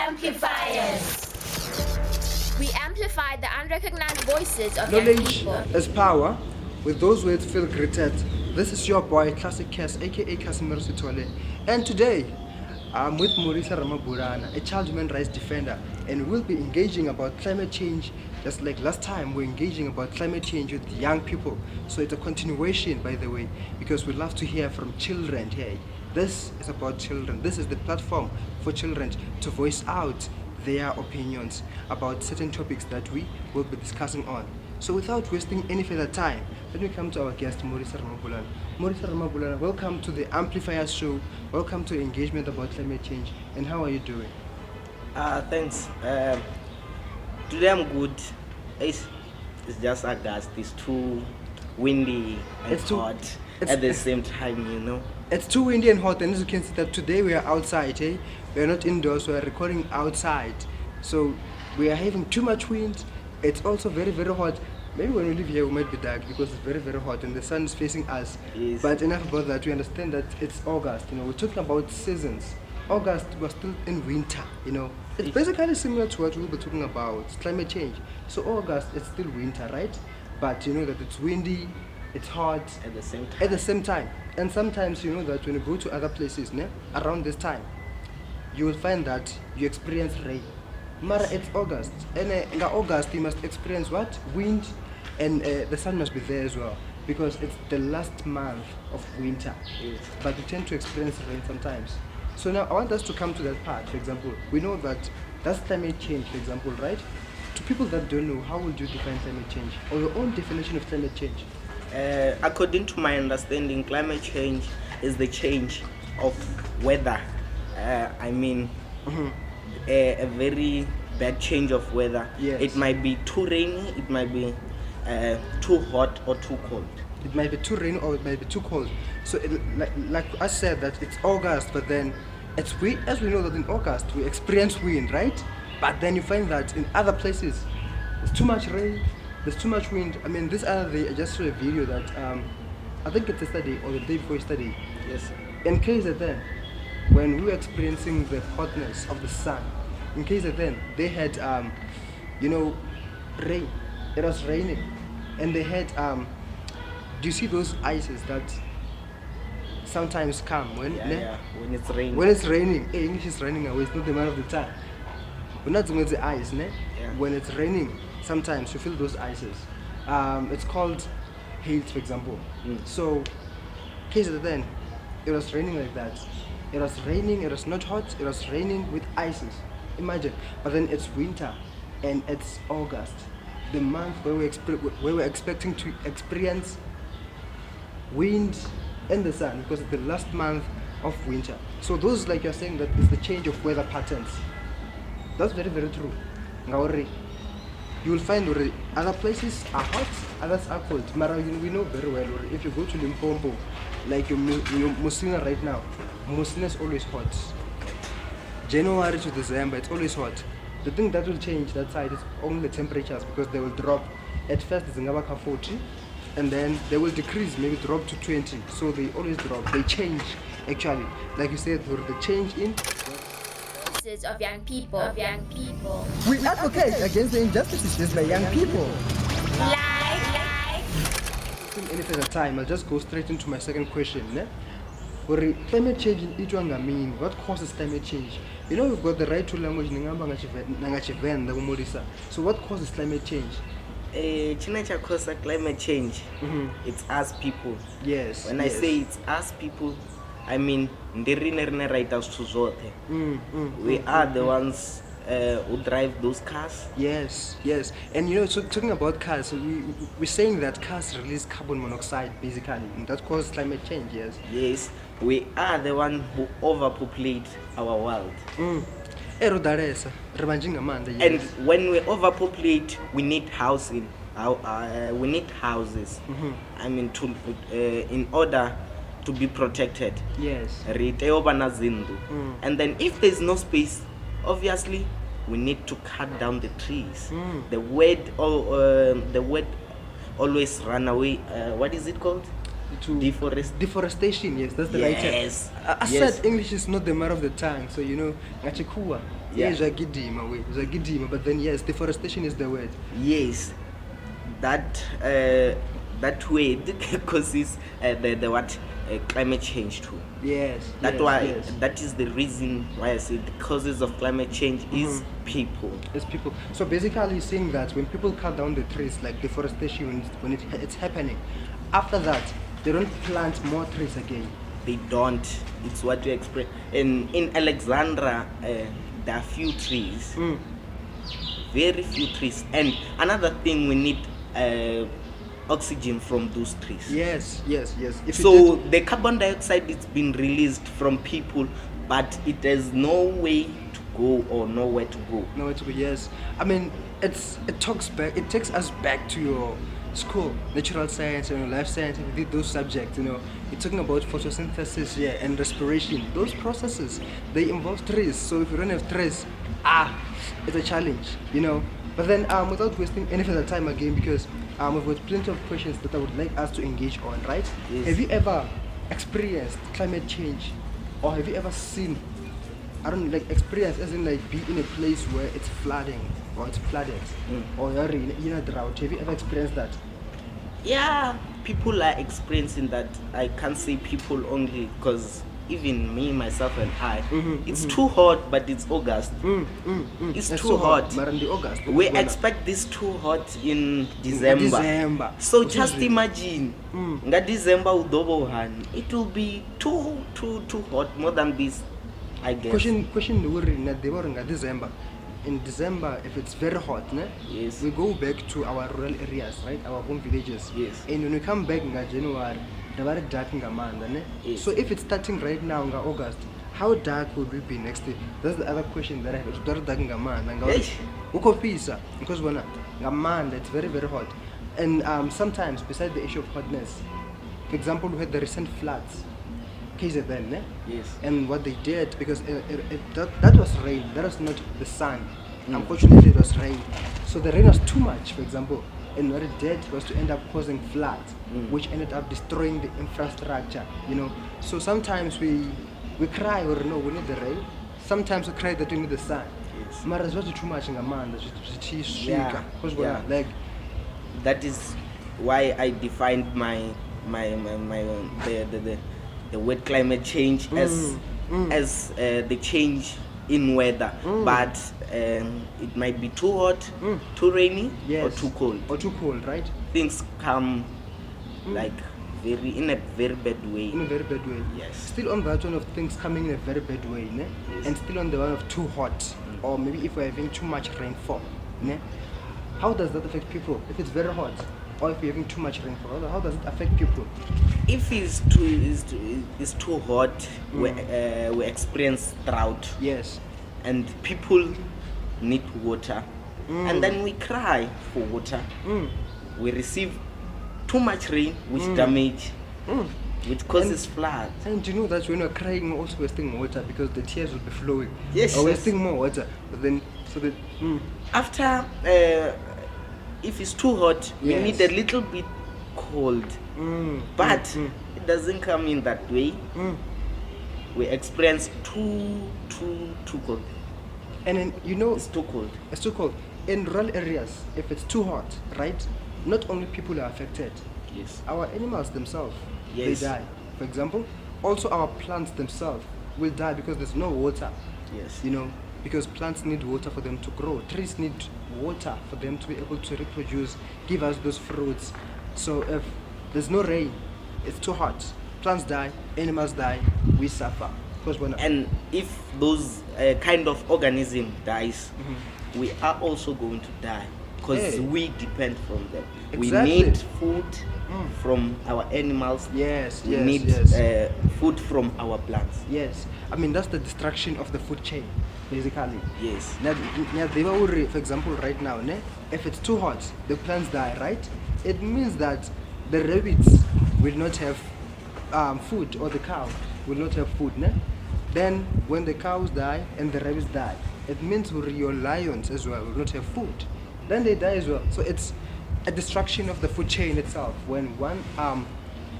Amplifiers. We amplify the unrecognized voices of young Knowledge people. is power. With those words feel greeted. This is your boy Classic Cass, aka Casimiro Sitole. And today I'm with Mulisa Ramapulana, a child human rights defender, and we'll be engaging about climate change. Just like last time, we're engaging about climate change with young people. So it's a continuation, by the way, because we love to hear from children here. This is about children. This is the platform for children to voice out their opinions about certain topics that we will be discussing on. So without wasting any further time, let me come to our guest, Mulisa Ramapulana. Mulisa Ramapulana, welcome to the Amplifiers show. Welcome to engagement about climate change. And how are you doing? Thanks. Today I'm good. It's just August. It's too windy and hot at the same time, you know. It's too windy and hot, and as you can see that today we are outside, eh? We are not indoors, we are recording outside. So we are having too much wind. It's also very, very hot. Maybe when we live here we might be dark because it's very, very hot and the sun is facing us. Yes. But enough about that, we understand that it's August, you know, we're talking about seasons. August, we're still in winter, you know. It's basically similar to what we'll be talking about, climate change. So August, it's still winter, right? But you know that it's windy, it's hot At the same time. at the same time. And sometimes you know that when you go to other places around this time, you will find that you experience rain. Mara, it's August, and in August you must experience what? Wind, and the sun must be there as well, because it's the last month of winter. Yes. But we tend to experience rain sometimes. So now I want us to come to that part. For example, we know that that's climate change, for example, right? To people that don't know, how would you define climate change, or your own definition of climate change? According to my understanding, climate change is the change of weather. A very bad change of weather. Yes. It might be too rainy, it might be too hot or too cold. It might be too rainy or it might be too cold. So like I said that it's August, but then as we know that in August we experience wind, right? But then you find that in other places there's too much rain, there's too much wind. I mean, this other day I just saw a video that I think it's yesterday or the day before yesterday. Yes. In case that then, when we were experiencing the hotness of the sun, in case that then they had rain. It was raining, and they had do you see those ices that sometimes come when When it's raining. when it's raining? English is running away. It's not the man of the time. We're not doing the ice, ne? Yeah. When it's raining, sometimes you feel those ices. It's called hail, for example. So, case that then, it was raining like that. It was raining. It was not hot. It was raining with ices. Imagine. But then it's winter, and it's August, the month where we're expecting to experience wind and the sun, because it's the last month of winter. So those, like you're saying, that is the change of weather patterns. That's very, very true. Ngauri, you will find that other places are hot, others are cold. Mara, we know very well, if you go to Limpopo, like your Musina right now, Musina is always hot. January to December, it's always hot. The thing that will change that side is only the temperatures, because they will drop. At first it's in 40, and then they will decrease, maybe drop to 20. So they always drop. They change, actually. Like you said, the change in Voices of young people. we advocate against the injustices by young people. Like. Any further time, I'll just go straight into my second question. Climate change in each one, mean what causes climate change? You know, we've got the right to language. So what causes climate change? Chinacha causes climate change. It's us people. Yes. When I say it's us people, I mean ndirine writers to zote. We are the ones who drive those cars. Yes. And you know, so talking about cars, so we're saying that cars release carbon monoxide, basically, and that causes climate change, yes? Yes, we are the one who overpopulate our world. And when we overpopulate, we need housing. We need houses. I mean, in order to be protected. yes. And then if there's no space, obviously we need to cut down the trees. The word always run away. What is it called? Deforestation, yes, that's the right term. Yes. I said English is not the matter of the tongue, so you know, ngachikuwa. Yeah. But then yes, deforestation is the word. Yes, that word causes the what climate change too. Yes. That that is the reason why I say the causes of climate change is people. It's people. So basically saying that when people cut down the trees, like deforestation, when it's happening, after that, they don't plant more trees again. They don't. It's what you express. In Alexandra, there are few trees. Very few trees. And another thing, we need oxygen from those trees. Yes. So the carbon dioxide is being released from people, but it has no way to go or nowhere to go. Nowhere to go. Yes. I mean, it takes us back to your school, natural science and life science. We did those subjects. You're talking about photosynthesis, and respiration. Those processes, they involve trees. So if you don't have trees, it's a challenge. But then, without wasting any further time again, because we've got plenty of questions that I would like us to engage on, right? Yes. Have you ever experienced climate change, or have you ever seen, experience as in be in a place where it's flooding or it's flooded, or you're in a drought? Have you ever experienced that? Yeah, people are experiencing that. I can't say people only, because even me, myself, and I, it's too hot, but it's August. It's too hot. We expect this too hot in December. So just imagine, nga December it will be too hot, more than this, I guess. Question December. In December, if it's very hot, yes, we go back to our rural areas, right? Our home villages. Yes. And when we come back in January, the very dark in Gamanda. Yes. So if it's starting right now in August, how dark will we be next year? That's the other question that I have. It's very dark in Gamanda. Because when Gamanda, it's very, very hot. And sometimes, besides the issue of hotness, for example, we had the recent floods. KZN, yes. And what they did, because that was rain, that was not the sun. Unfortunately, it was rain. So the rain was too much, for example, and what it did was to end up causing floods, which ended up destroying the infrastructure. So sometimes we cry or no, we need the rain. Sometimes we cry that we need the sun. Yes. But it's not too much in Amanda. That is why I defined the word climate change as the change in weather, but it might be too hot, too rainy, or too cold. Right? Things come in a very bad way. Yes. Still on that one of things coming in a very bad way, Yes. And still on the one of too hot, or maybe if we're having too much rainfall, How does that affect people? If it's very hot, or if you're having too much rainfall, how does it affect people? If it's too hot, we experience drought. Yes. And people need water. And then we cry for water. We receive too much rain, which damage, which causes flood. And you know that when we're crying, we're also wasting water because the tears will be flowing. Yes. Or wasting more water. But then, after, if it's too hot, we need a little bit cold. But it doesn't come in that way. We experience too cold. And then, it's too cold. It's too cold. In rural areas, if it's too hot, right, not only people are affected. Yes. Our animals themselves, yes, they die. For example, also our plants themselves will die because there's no water. Yes. Because plants need water for them to grow. Trees need water for them to be able to reproduce, give us those fruits. So if there's no rain, it's too hot, plants die, animals die, we suffer. And if those kind of organism dies, we are also going to die because we depend from them. Exactly. We need food from our animals. Yes. We need food from our plants. Yes. I mean, that's the destruction of the food chain, basically. Yes. Now, for example, right now, if it's too hot, the plants die, right? It means that the rabbits will not have food, or the cow will not have food. Then, when the cows die and the rabbits die, it means your lions as well will not have food. Then they die as well. So it's a destruction of the food chain itself. When one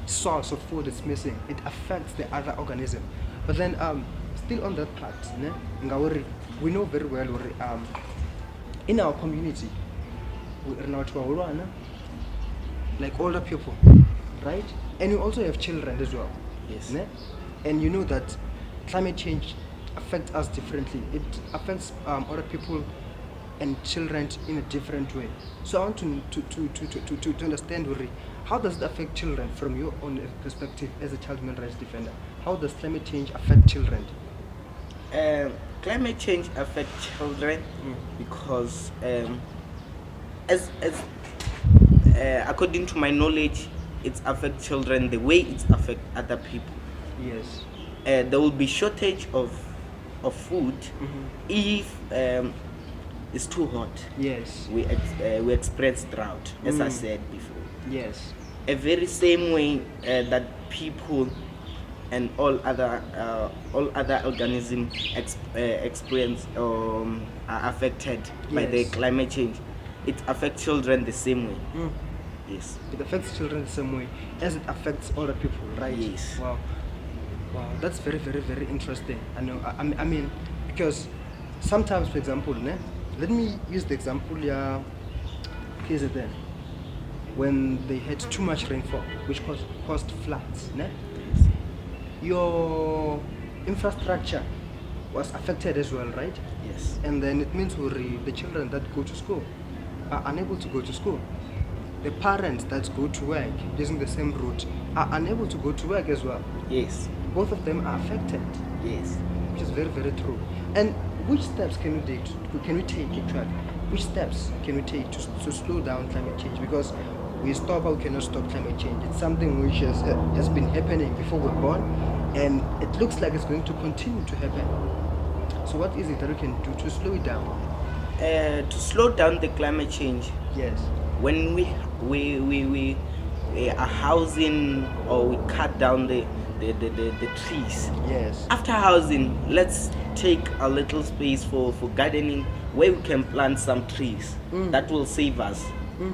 source of food is missing, it affects the other organism. But then still on that part, ne? We know very well in our community, we're not like older people, right? And you also have children as well. Yes. Ne? And you know that climate change affects us differently. It affects other people and children in a different way. So I want to understand, Uri, how does it affect children from your own perspective as a child human rights defender? How does climate change affect children? Climate change affects children because, according to my knowledge, it affects children the way it affects other people. Yes. There will be shortage of food if it's too hot. Yes. We experience drought, as I said before. Yes. A very same way that people and all other organisms experience are affected by the climate change. It affects children the same way. Yes. It affects children the same way as it affects other people, right? Yes. Wow, that's very, very, very interesting. I know. I mean, because sometimes, for example, let me use the example, KZN, when they had too much rainfall, which caused floods, your infrastructure was affected as well, right? Yes. And then it means the children that go to school are unable to go to school. The parents that go to work using the same route are unable to go to work as well. Yes. Both of them are affected. Yes. Which is very, very true. And which steps can we take actually? Which steps can we take to slow down climate change? Because we cannot stop climate change. It's something which has been happening before we're born, and it looks like it's going to continue to happen. So what is it that we can do to slow it down? To slow down the climate change. Yes. When we are housing or we cut down the trees. Yes. After housing, let's take a little space for gardening where we can plant some trees. That will save us.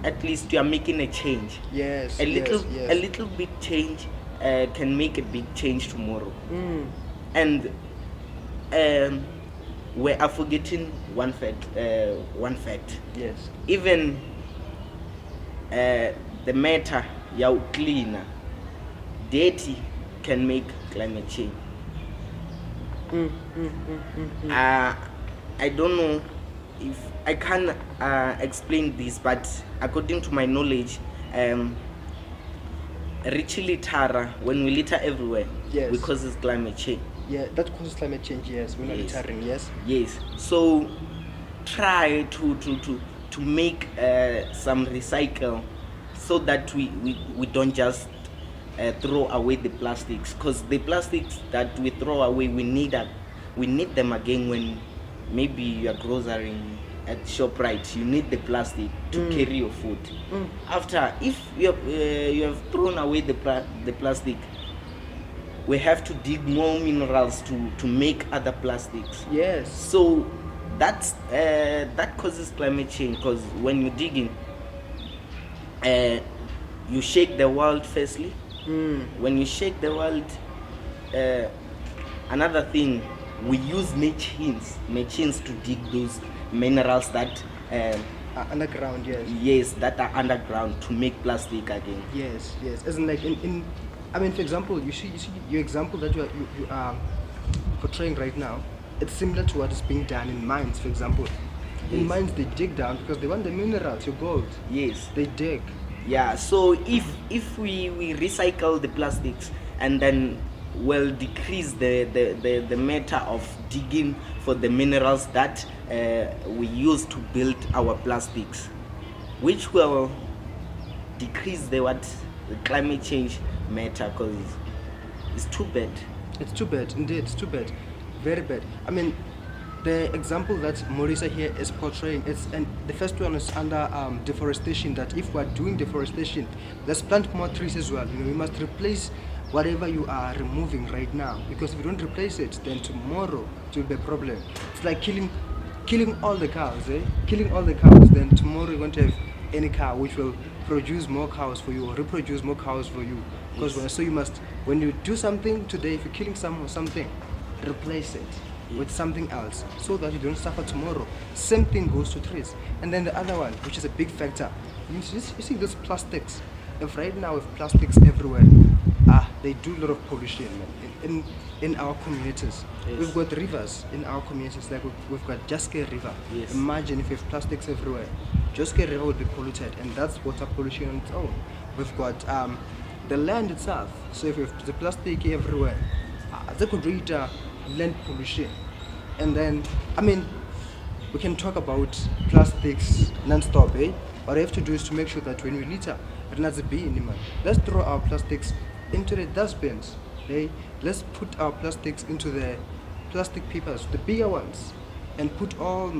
At least we are making a change. Yes. A little bit change can make a big change tomorrow. And we are forgetting one fact. Yes. Even the matter ya cleaner, dirty can make climate change. I don't know if I can explain this, but according to my knowledge, richly litter, when we litter everywhere, yes, we causes climate change. Yeah, that causes climate change. Yes, we're not littering. Yes. Yes. So try to make some recycle so that we don't just throw away the plastics, because the plastics that we throw away, we need them again when maybe you are grocerying at ShopRite. You need the plastic to carry your food. After, if you have thrown away the plastic, we have to dig more minerals to make other plastics. Yes. So that causes climate change, because when you're digging, you shake the world firstly. When you shake the world, another thing, we use machines to dig those minerals that underground. Yes. Yes, that are underground to make plastic again. Yes. As in, like I mean, for example, you see your example that you are portraying right now. It's similar to what is being done in mines, for example. In mines, they dig down because they want the minerals, your gold. Yes. They dig. Yeah. So if we recycle the plastics and then will decrease the matter of digging for the minerals that we use to build our plastics, which will decrease the climate change matter, because it's too bad. It's too bad, indeed. It's too bad, very bad. I mean, the example that Mulisa here is portraying, and the first one is under deforestation. That if we are doing deforestation, let's plant more trees as well. We must replace whatever you are removing right now, because if you don't replace it, then tomorrow it will be a problem. It's like killing all the cows, killing all the cows, then tomorrow you're going to have any cow which will produce more cows for you or reproduce more cows for you. Because so you must, when you do something today, if you're killing something, replace it with something else so that you don't suffer tomorrow. Same thing goes to trees. And then the other one, which is a big factor, you see those plastics. If right now with plastics everywhere, they do a lot of pollution, man. In our communities. Yes. We've got rivers in our communities, like we've got Jaske River. Yes. Imagine if we have plastics everywhere. Jaske River would be polluted, and that's water pollution on its own. We've got the land itself. So if we have the plastic everywhere, that could read land pollution. And then, I mean, we can talk about plastics non-stop, eh? What we have to do is to make sure that when we litter, let's throw our plastics into the dustbins. Okay? Let's put our plastics into the plastic papers, the bigger ones, and put all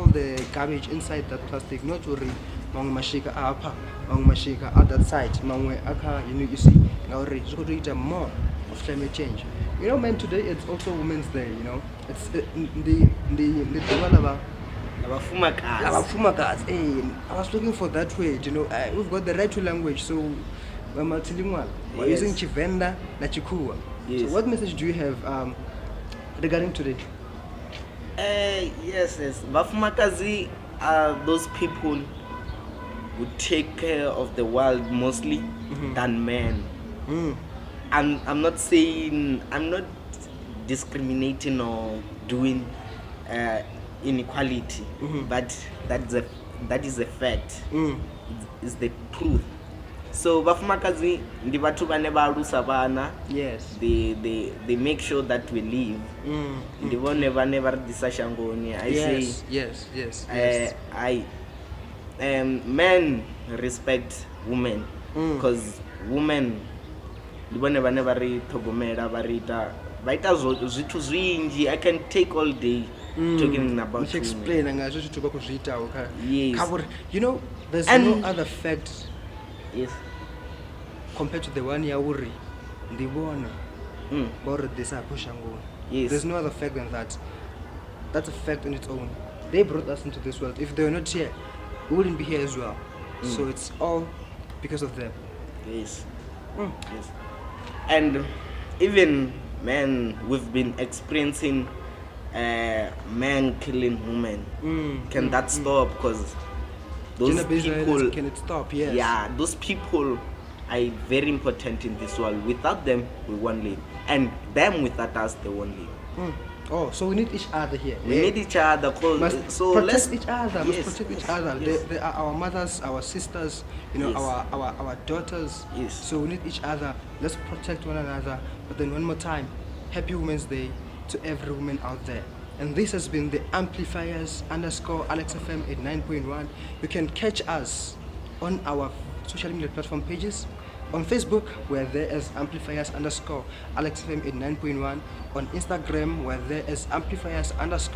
the garbage inside that plastic. Not worry, mashika apa, mashika at that side, you see, now more of climate change. You know, man, today it's also Women's Day. You know, it's the Hey, I was looking for that word. You know, we've got the right to language, so we're multilingual. We're using Chivenda na Chikua. Yes. So what message do you have regarding today? Yes. Bafumakazi are those people who take care of the world mostly than men. I'm not saying, I'm not discriminating or doing inequality, but that is a fact. It's the truth. So bafumakazi ndi batu bane balusa bana. Yes. They make sure that we live. They will never disashangoni. Men respect women because women never togomera barita zvitu zwinji. I can take all day talking about explain women. Yes. You know, there's no other fact. Yes. Compared to the one Yauri, the one Yes. There's no other fact than that. That's a fact on its own. They brought us into this world. If they were not here, we wouldn't be here as well. So it's all because of them. Yes. Yes. And even men, we've been experiencing men killing women. Can that stop? Because those people, can it stop? Yes. Yeah, those people are very important in this world. Without them, we won't live, and them without us, they won't live. Oh, so we need each other here. We need each other. So let's protect each other. Yes, Must protect each other. Yes. They are our mothers, our sisters, you know, our daughters. Yes. So we need each other. Let's protect one another. But then one more time, Happy Women's Day to every woman out there. And this has been the Amplifiers _Alex FM 89.1. You can catch us on our social media platform pages. On Facebook, we're there as Amplifiers _Alex FM 89.1. On Instagram, we're there as Amplifiers _Alex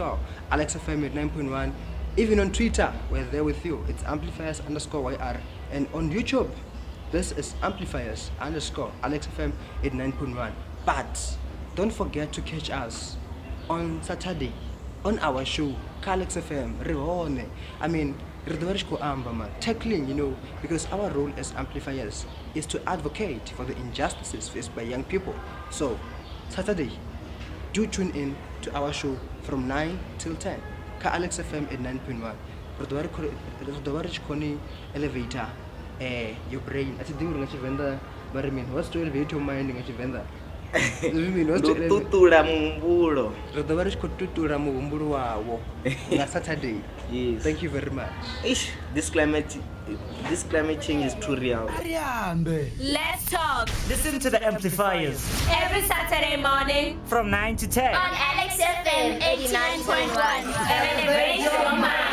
FM 89.1. Even on Twitter, we're there with you. It's Amplifiers _YR. And on YouTube, this is Amplifiers _Alex FM 89.1. But don't forget to catch us on Saturday on our show, Alex FM, Rehone. I mean, tackling, you know, because our role as amplifiers is to advocate for the injustices faced by young people. So, Saturday, do tune in to our show from 9 till 10. Alex FM at 9.1. Rodwarich elevator, your brain. I said, what's to elevate your mind in a vendor? Saturday. Yes. Thank you very much. This climate change is too real. Let's talk Listen to the Amplifiers every Saturday morning from 9 to 10. on Alex FM 89.1. Elevate your mind.